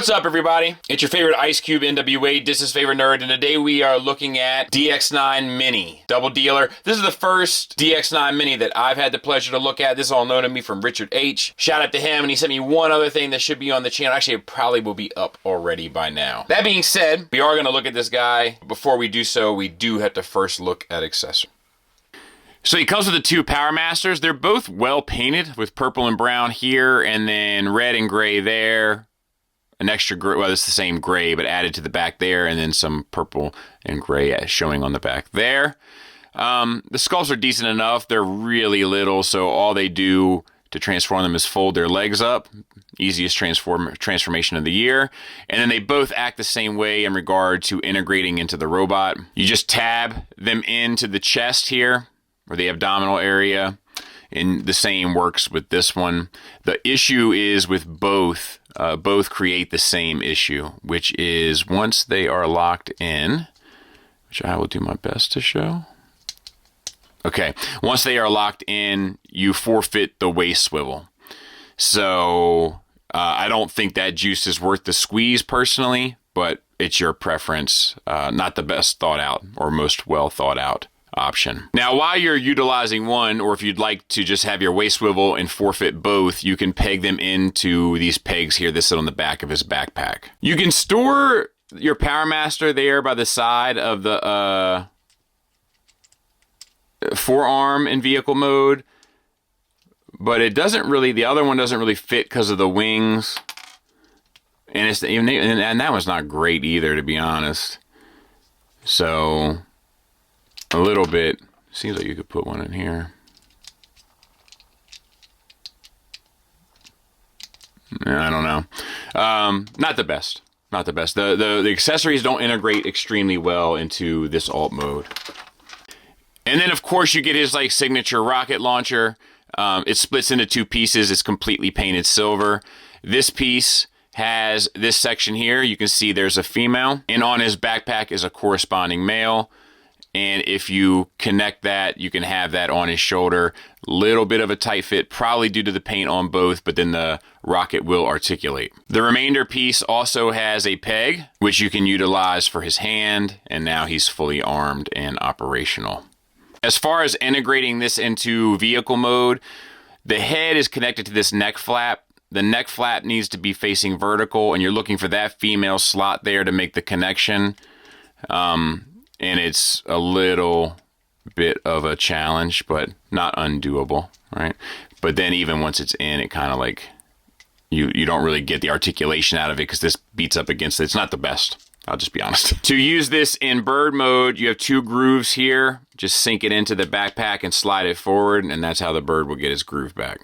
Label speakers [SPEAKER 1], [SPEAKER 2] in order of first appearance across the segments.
[SPEAKER 1] What's up, everybody? It's your favorite Ice Cube NWA, this is favorite nerd, and today we are looking at Dx9 Mini Double Dealer. This is the first Dx9 Mini that I've had the pleasure to look at. This is all known to me from Richard H. Shout out to him, and he sent me one other thing that should be on the channel. Actually, it probably will be up already by now. That being said, we are going to look at this guy. Before we do so, we do have to first look at accessories. So he comes with the two Power Masters. They're both well painted with purple and brown here, and then red and gray there. An extra gray, well, it's the same gray, but added to the back there, and then some purple and gray showing on the back there. The skulls are decent enough. They're really little, so all they do to transform them is fold their legs up. Easiest transformation of the year. And then they both act the same way in regard to integrating into the robot. You just tab them into the chest here, or the abdominal area, and the same works with this one. The issue is with both create the same issue, which is once they are locked in, which I will do my best to show. Okay, once they are locked in, you forfeit the waist swivel. So I don't think that juice is worth the squeeze personally, but it's your preference. Not the best thought out or most well thought out option. Now, while you're utilizing one, or if you'd like to just have your waist swivel and forfeit both, you can peg them into these pegs here that sit on the back of his backpack. You can store your Power Master there by the side of the forearm in vehicle mode, but it doesn't really, the other one doesn't really fit because of the wings, and it's and that was not great either, to be honest. So a little bit, seems like you could put one in here. I don't know. Not the best. Not the best. The accessories don't integrate extremely well into this alt mode. And then, of course, you get his like signature rocket launcher. It splits into two pieces. It's completely painted silver. This piece has this section here. You can see there's a female, and on his backpack is a corresponding male. And if you connect that, you can have that on his shoulder. Little bit of a tight fit, probably due to the paint on both, but then the rocket will articulate. The remainder piece also has a peg, which you can utilize for his hand, and now he's fully armed and operational. As far as integrating this into vehicle mode, the head is connected to this neck flap. The neck flap needs to be facing vertical, and you're looking for that female slot there to make the connection. And it's a little bit of a challenge, but not undoable, right? But then even once it's in, it kind of like, you don't really get the articulation out of it because this beats up against it. It's not the best, I'll just be honest. To use this in bird mode, you have two grooves here. Just sink it into the backpack and slide it forward, and that's how the bird will get his groove back.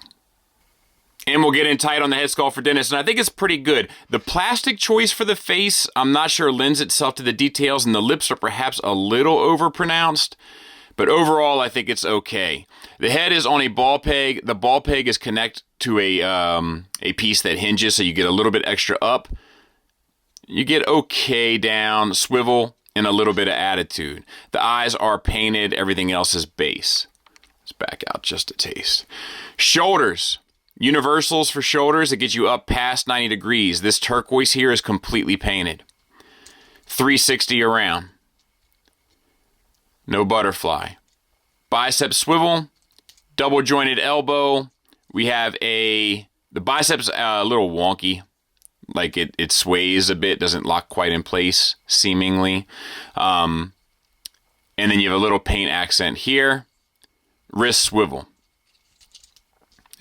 [SPEAKER 1] And we'll get in tight on the head sculpt for Dennis, and I think it's pretty good. The plastic choice for the face, I'm not sure lends itself to the details, and the lips are perhaps a little overpronounced, but overall I think it's okay. The head is on a ball peg. The ball peg is connected to a piece that hinges, so you get a little bit extra up. You get okay down, swivel, and a little bit of attitude. The eyes are painted, everything else is base. Let's back out just a taste. Shoulders. Universals for shoulders, it gets you up past 90 degrees. This turquoise here is completely painted. 360 around. No butterfly. Bicep swivel, double jointed elbow. We have the bicep's a little wonky. Like it sways a bit, doesn't lock quite in place, seemingly. And then you have a little paint accent here. Wrist swivel.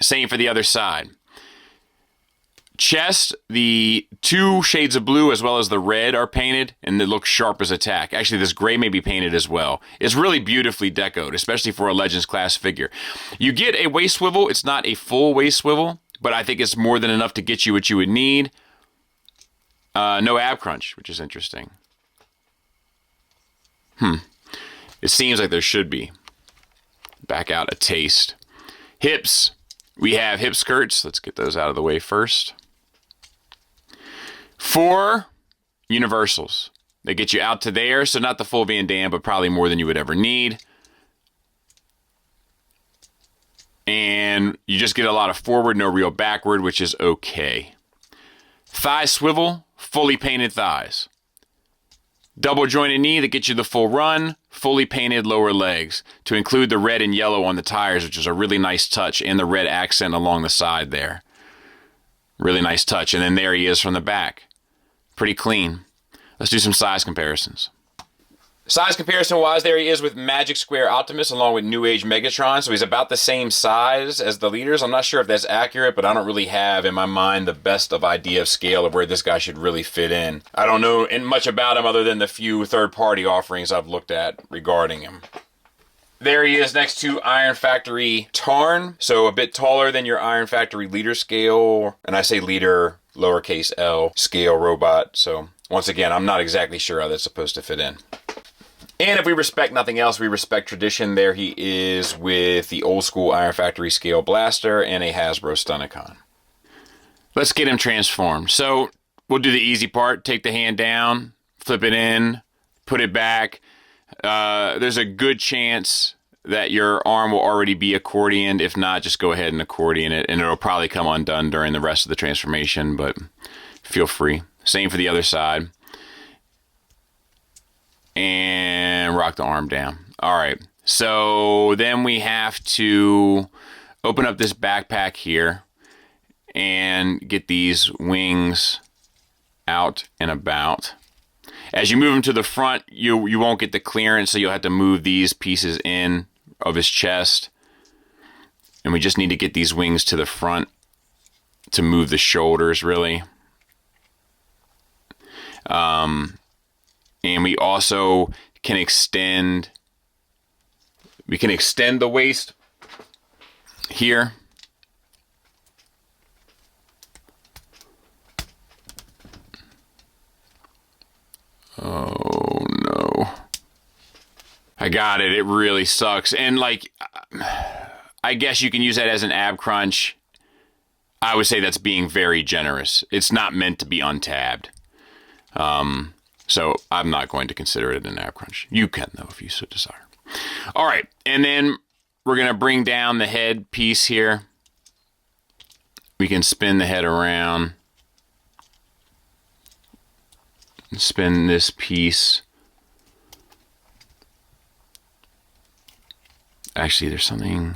[SPEAKER 1] Same for the other side. Chest, the two shades of blue as well as the red are painted, and they look sharp as a tack. Actually, this gray may be painted as well. It's really beautifully decoed, especially for a Legends class figure. You get a waist swivel. It's not a full waist swivel, but I think it's more than enough to get you what you would need. No ab crunch, which is interesting. It seems like there should be. Back out a taste. Hips. We have hip skirts. Let's get those out of the way first. 4 universals. They get you out to there, so not the full Van Damme, but probably more than you would ever need. And you just get a lot of forward, no real backward, which is okay. Thigh swivel fully painted thighs. Double jointed knee that gets you the full run, fully painted lower legs, to include the red and yellow on the tires, which is a really nice touch, and the red accent along the side there. Really nice touch. And then there he is from the back. Pretty clean. Let's do some size comparisons. Size comparison-wise, there he is with Magic Square Optimus along with New Age Megatron. So he's about the same size as the leaders. I'm not sure if that's accurate, but I don't really have in my mind the best of idea of scale of where this guy should really fit in. I don't know much about him other than the few third-party offerings I've looked at regarding him. There he is next to Iron Factory Tarn. So a bit taller than your Iron Factory leader scale. And I say leader, lowercase l, scale robot. So once again, I'm not exactly sure how that's supposed to fit in. And if we respect nothing else, we respect tradition. There he is with the old school Iron Factory scale blaster and a Hasbro Stunticon. Let's get him transformed. So we'll do the easy part. Take the hand down, flip it in, put it back. There's a good chance that your arm will already be accordioned. If not, just go ahead and accordion it, and it'll probably come undone during the rest of the transformation, but feel free. Same for the other side. And rock the arm down. All right. So then we have to open up this backpack here and get these wings out and about. As you move them to the front, you won't get the clearance, so you'll have to move these pieces in of his chest. And we just need to get these wings to the front to move the shoulders, really. And we also can extend, the waist here. Oh no. I got it. It really sucks. And like, I guess you can use that as an ab crunch. I would say that's being very generous. It's not meant to be untabbed. So I'm not going to consider it an ab crunch. You can, though, if you so desire. All right, and then we're going to bring down the head piece here. We can spin the head around. Spin this piece. Actually, there's something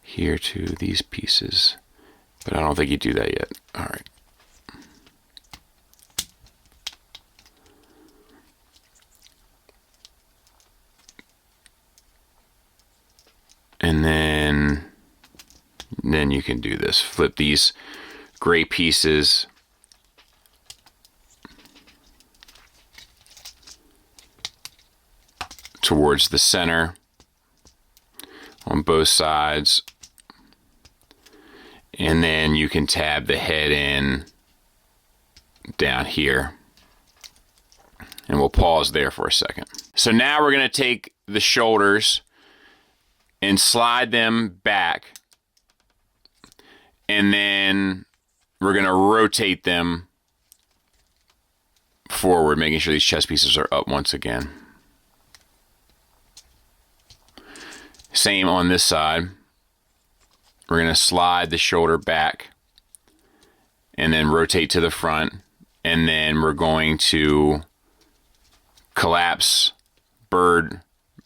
[SPEAKER 1] here to these pieces, but I don't think you do that yet. All right. And then you can do this. Flip these gray pieces towards the center on both sides. And then you can tab the head in down here. And we'll pause there for a second. So now we're going to take the shoulders and slide them back, and then we're going to rotate them forward, making sure these chest pieces are up once again. Same on this side. We're going to slide the shoulder back and then rotate to the front, and then we're going to collapse bird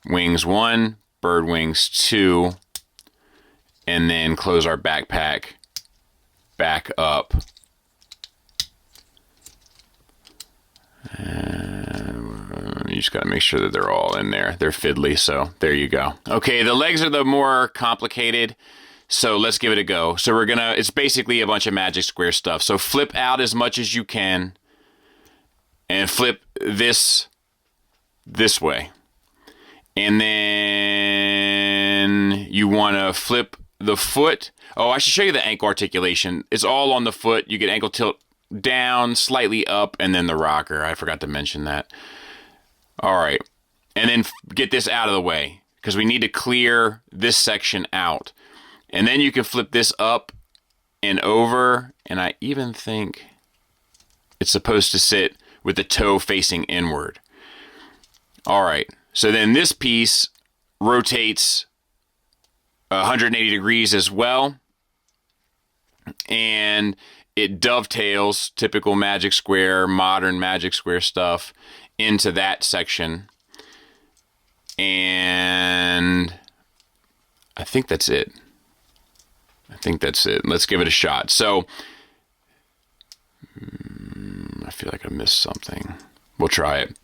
[SPEAKER 1] wings 1, bird wings 2, and then close our backpack back up. You just got to make sure that they're all in there. They're fiddly, so there you go. Okay, the legs are the more complicated, so let's give it a go. So it's basically a bunch of Magic Square stuff. So flip out as much as you can, and flip this way. And then you want to flip the foot. Oh, I should show you the ankle articulation. It's all on the foot. You get ankle tilt down, slightly up, and then the rocker. I forgot to mention that. All right. And then get this out of the way, because we need to clear this section out. And then you can flip this up and over. And I even think it's supposed to sit with the toe facing inward. All right. So then this piece rotates 180 degrees as well. And it dovetails typical Magic Square, modern Magic Square stuff into that section. And I think that's it. Let's give it a shot. So I feel like I missed something. We'll try it.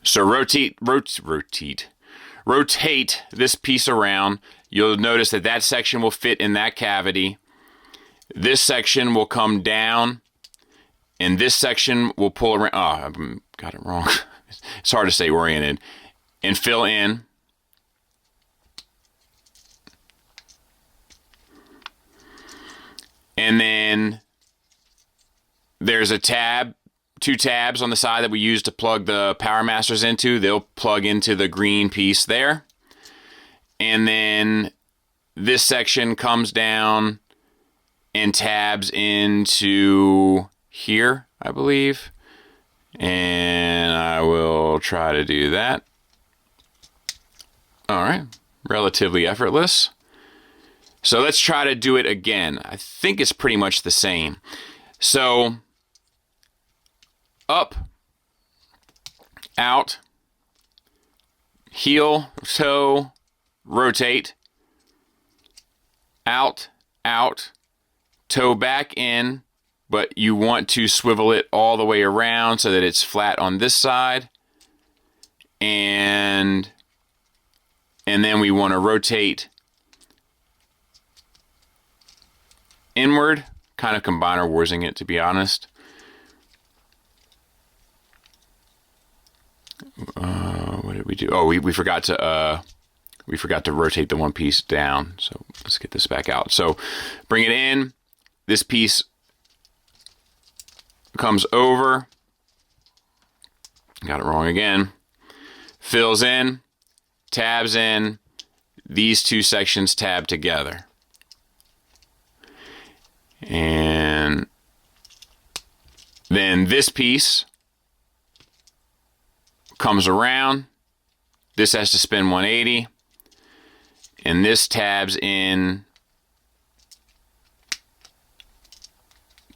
[SPEAKER 1] So rotate this piece around. You'll notice that that section will fit in that cavity. This section will come down, and this section will pull around. Oh, I got it wrong. It's hard to say oriented. And fill in. And then there's a tab, 2 tabs on the side that we use to plug the Power Masters into. They'll plug into the green piece there. And then this section comes down and tabs into here, I believe. And I will try to do that. All right, relatively effortless. So let's try to do it again. I think it's pretty much the same. So up, out, heel, toe, rotate, out, out, toe back in, but you want to swivel it all the way around so that it's flat on this side. And then we want to rotate inward, kind of combiner warsing it, to be honest. What did we do? Oh, we forgot to rotate the one piece down. So let's get this back out. So bring it in. This piece comes over. Got it wrong again. Fills in, tabs in. These 2 sections tab together. And then this piece comes around. This has to spin 180. And this tabs in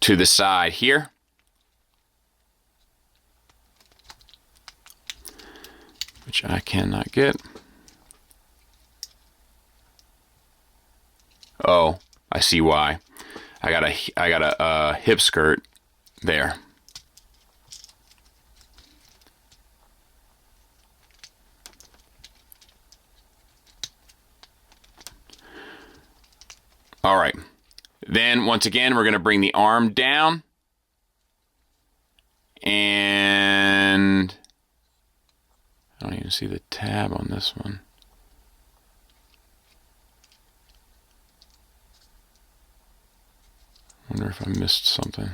[SPEAKER 1] to the side here. Which I cannot get. Oh, I see why. I got a hip skirt there. All right. Then once again, we're going to bring the arm down. And I don't even see the tab on this one. Wonder if I missed something.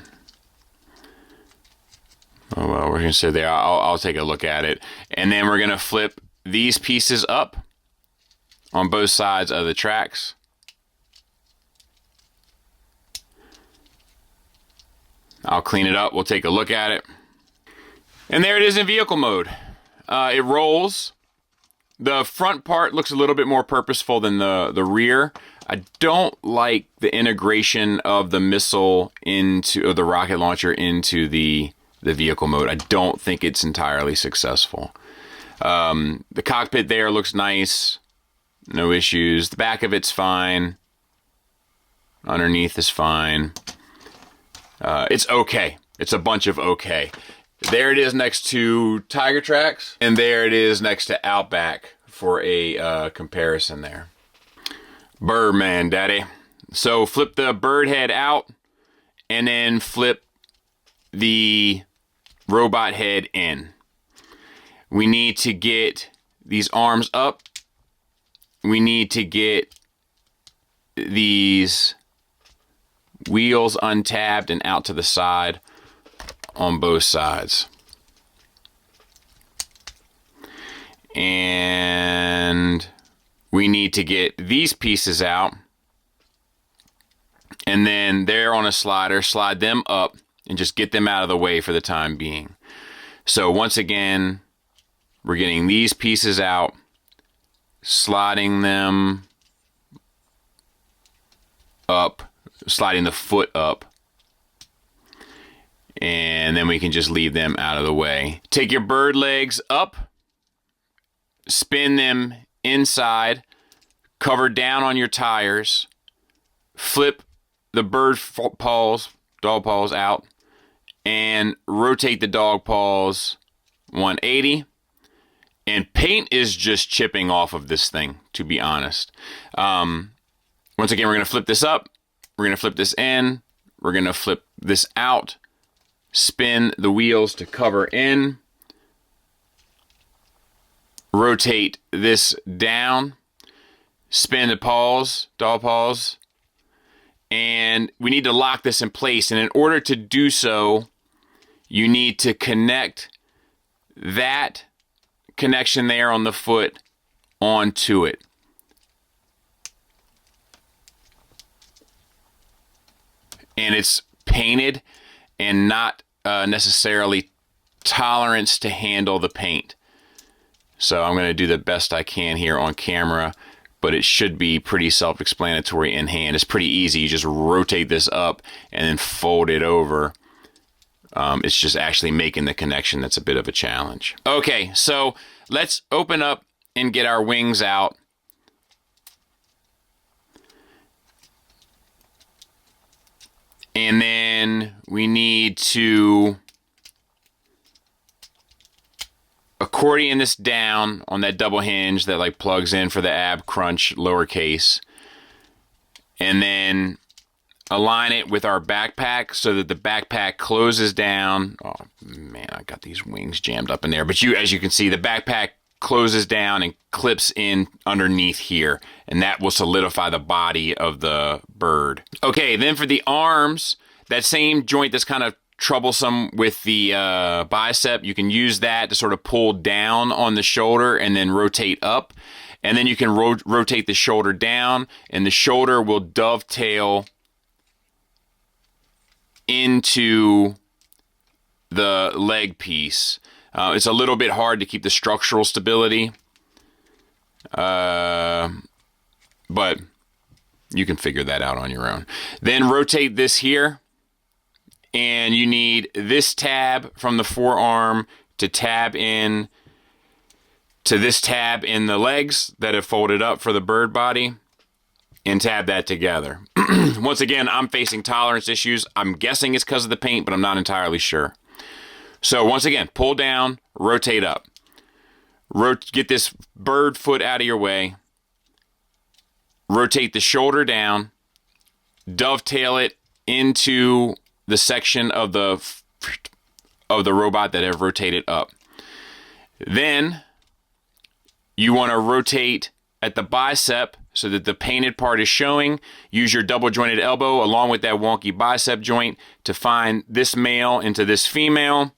[SPEAKER 1] Oh well, we're gonna sit there. I'll take a look at it, and then we're gonna flip these pieces up on both sides of the tracks. I'll clean it up. We'll take a look at it, and there it is in vehicle mode. It rolls. The front part looks a little bit more purposeful than the rear. I don't like the integration of the missile or the rocket launcher into the vehicle mode. I don't think it's entirely successful. The cockpit there looks nice. No issues. The back of it's fine. Underneath is fine. It's okay. It's a bunch of okay. There it is next to Tiger Tracks, and there it is next to Outback for a comparison there. Birdman, daddy. So flip the bird head out, and then flip the robot head in. We need to get these arms up. We need to get these wheels untabbed and out to the side on both sides. And we need to get these pieces out, and then they're on a slider, slide them up and just get them out of the way for the time being. So once again, we're getting these pieces out, sliding them up, sliding the foot up And then we can just leave them out of the way. Take your bird legs up, spin them inside, cover down on your tires, flip the bird paws, dog paws out, and rotate the dog paws 180. And paint is just chipping off of this thing, to be honest. Once again, we're going to flip this up. We're going to flip this in. We're going to flip this out. Spin the wheels to cover in. Rotate this down. Spin the paws, dog paws. And we need to lock this in place. And in order to do so, you need to connect that connection there on the foot onto it. And it's painted and not necessarily tolerance to handle the paint. So I'm going to do the best I can here on camera, but it should be pretty self-explanatory in hand. It's pretty easy. You just rotate this up and then fold it over. It's just actually making the connection that's a bit of a challenge. Okay, so let's open up and get our wings out. And then we need to accordion this down on that double hinge that like plugs in for the ab crunch lowercase. And then align it with our backpack so that the backpack closes down. Oh man, I got these wings jammed up in there. But as you can see, the backpack closes down and clips in underneath here, and that will solidify the body of the bird. Okay, then for the arms, that same joint that's kind of troublesome with the bicep, you can use that to sort of pull down on the shoulder and then rotate up. And then you can rotate the shoulder down, and the shoulder will dovetail into the leg piece. It's a little bit hard to keep the structural stability, but you can figure that out on your own. Then rotate this here, and you need this tab from the forearm to tab in to this tab in the legs that have folded up for the bird body, and tab that together. Once again, I'm facing tolerance issues. I'm guessing it's because of the paint, but I'm not entirely sure. So once again, pull down, rotate up. Get this bird foot out of your way. Rotate the shoulder down. Dovetail it into the section of the robot that have rotated up. Then you want to rotate at the bicep so that the painted part is showing. Use your double jointed elbow along with that wonky bicep joint to find this male into this female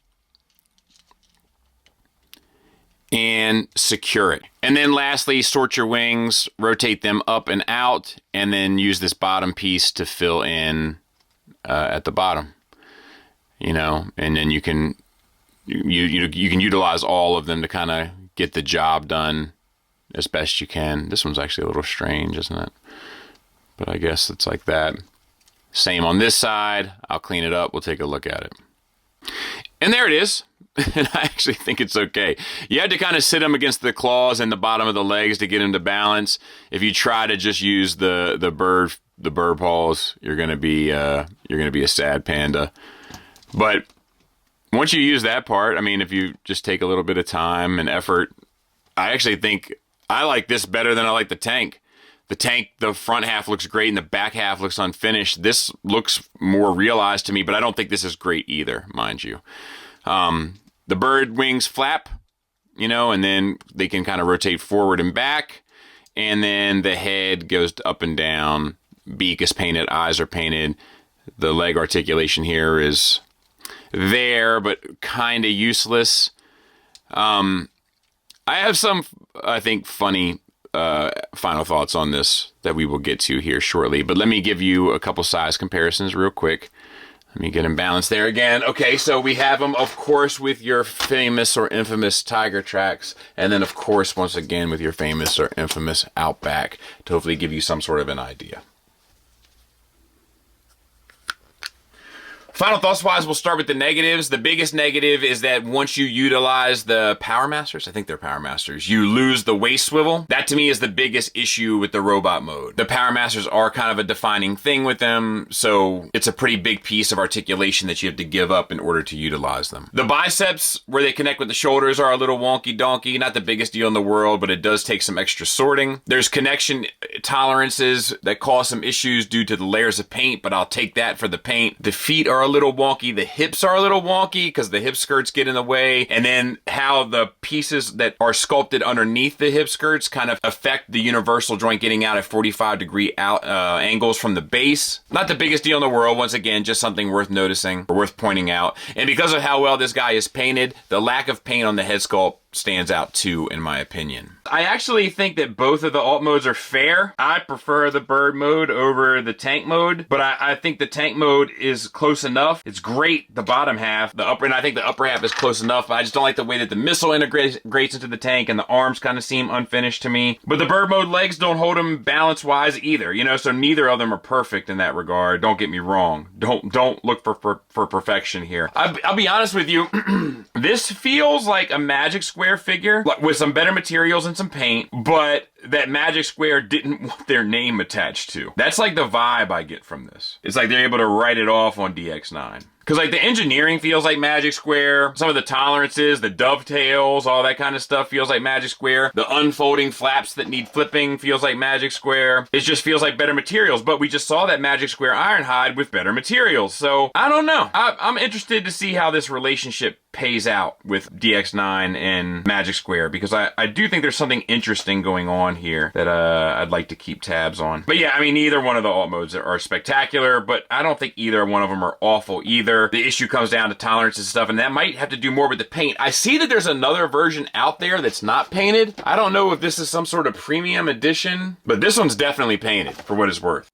[SPEAKER 1] and secure it. And then lastly, sort your wings, rotate them up and out, and then use this bottom piece to fill in at the bottom. You know, and then you can utilize all of them to kind of get the job done as best you can. This one's actually a little strange, isn't it? But I guess it's like that. Same on this side. I'll clean it up. We'll take a look at it. And there it is. And I actually think it's okay. You had to kind of sit them against the claws and the bottom of the legs to get them to balance. If you try to just use the bird paws, you're gonna be a sad panda. But once you use that part, I mean, if you just take a little bit of time and effort, I actually think I like this better than I like the tank. The tank, the front half looks great and the back half looks unfinished. This looks more realized to me, but I don't think this is great either, mind you. The bird wings flap, you know, and then they can kind of rotate forward and back. And then the head goes up and down. Beak is painted, eyes are painted. The leg articulation here is there, but kind of useless. I have some, I think, funny final thoughts on this that we will get to here shortly. But let me give you a couple size comparisons real quick. Let me get them balanced there again. Okay, so we have them, of course, with your famous or infamous Tiger Tracks. And then, of course, once again, with your famous or infamous Outback to hopefully give you some sort of an idea. Final thoughts wise, we'll start with the negatives. The biggest negative is that once you utilize the Power Masters, I think they're Power Masters, you lose the waist swivel. That to me is the biggest issue with the robot mode. The Power Masters are kind of a defining thing with them, so it's a pretty big piece of articulation that you have to give up in order to utilize them. The biceps, where they connect with the shoulders, are a little wonky donkey. Not the biggest deal in the world, but it does take some extra sorting. There's connection tolerances that cause some issues due to the layers of paint, but I'll take that for the paint. The feet are a little wonky. The hips are a little wonky because the hip skirts get in the way. And then how the pieces that are sculpted underneath the hip skirts kind of affect the universal joint getting out at 45-degree angles from the base. Not the biggest deal in the world. Once again, just something worth noticing or worth pointing out. And because of how well this guy is painted, the lack of paint on the head sculpt stands out too, in my opinion. I actually think that both of the alt modes are fair. I prefer the bird mode over the tank mode, but I think the tank mode is close enough. It's great, the bottom half. And I think the upper half is close enough, but I just don't like the way that the missile integrates into the tank, and the arms kind of seem unfinished to me. But the bird mode legs don't hold them balance-wise either, you know, so neither of them are perfect in that regard. Don't get me wrong. Don't look for perfection here. I'll be honest with you, this feels like a Magic Square figure with some better materials and some paint, but that Magic Square didn't want their name attached to. That's like the vibe I get from this. It's like they're able to write it off on Dx9. Because like the engineering feels like Magic Square, some of the tolerances, the dovetails, all that kind of stuff feels like Magic Square. The unfolding flaps that need flipping feels like Magic Square. It just feels like better materials, but we just saw that Magic Square Ironhide with better materials. So I don't know. I'm interested to see how this relationship pays out with Dx9 and Magic Square, because I do think there's something interesting going on here that I'd like to keep tabs on. But yeah, I mean, either one of the alt modes are spectacular, but I don't think either one of them are awful either. The issue comes down to tolerance and stuff, and that might have to do more with the paint. I see that there's another version out there that's not painted. I don't know if this is some sort of premium edition, but this one's definitely painted for what it's worth.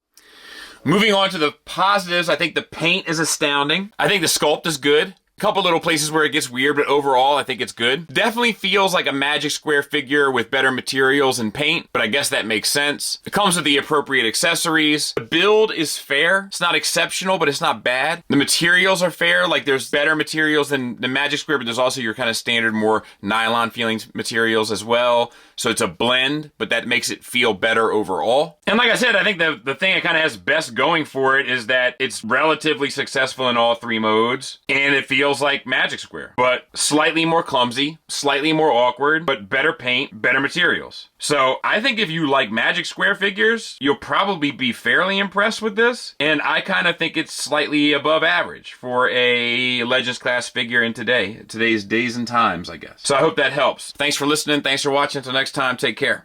[SPEAKER 1] Moving on to the positives, I think the paint is astounding. I think the sculpt is good. Couple little places where it gets weird, but overall, I think it's good. Definitely feels like a Magic Square figure with better materials and paint, but I guess that makes sense. It comes with the appropriate accessories. The build is fair. It's not exceptional, but it's not bad. The materials are fair. Like, there's better materials than the Magic Square, but there's also your kind of standard, more nylon feeling materials as well. So it's a blend, but that makes it feel better overall. And like I said, I think the thing that kind of has best going for it is that it's relatively successful in all three modes, and it feels like Magic Square, but slightly more clumsy, slightly more awkward, but better paint, better materials. So I think if you like Magic Square figures, you'll probably be fairly impressed with this, and I kind of think it's slightly above average for a Legends class figure in today's days and times, I guess. So I hope that helps. Thanks for listening. Thanks for watching. Until next time, take care.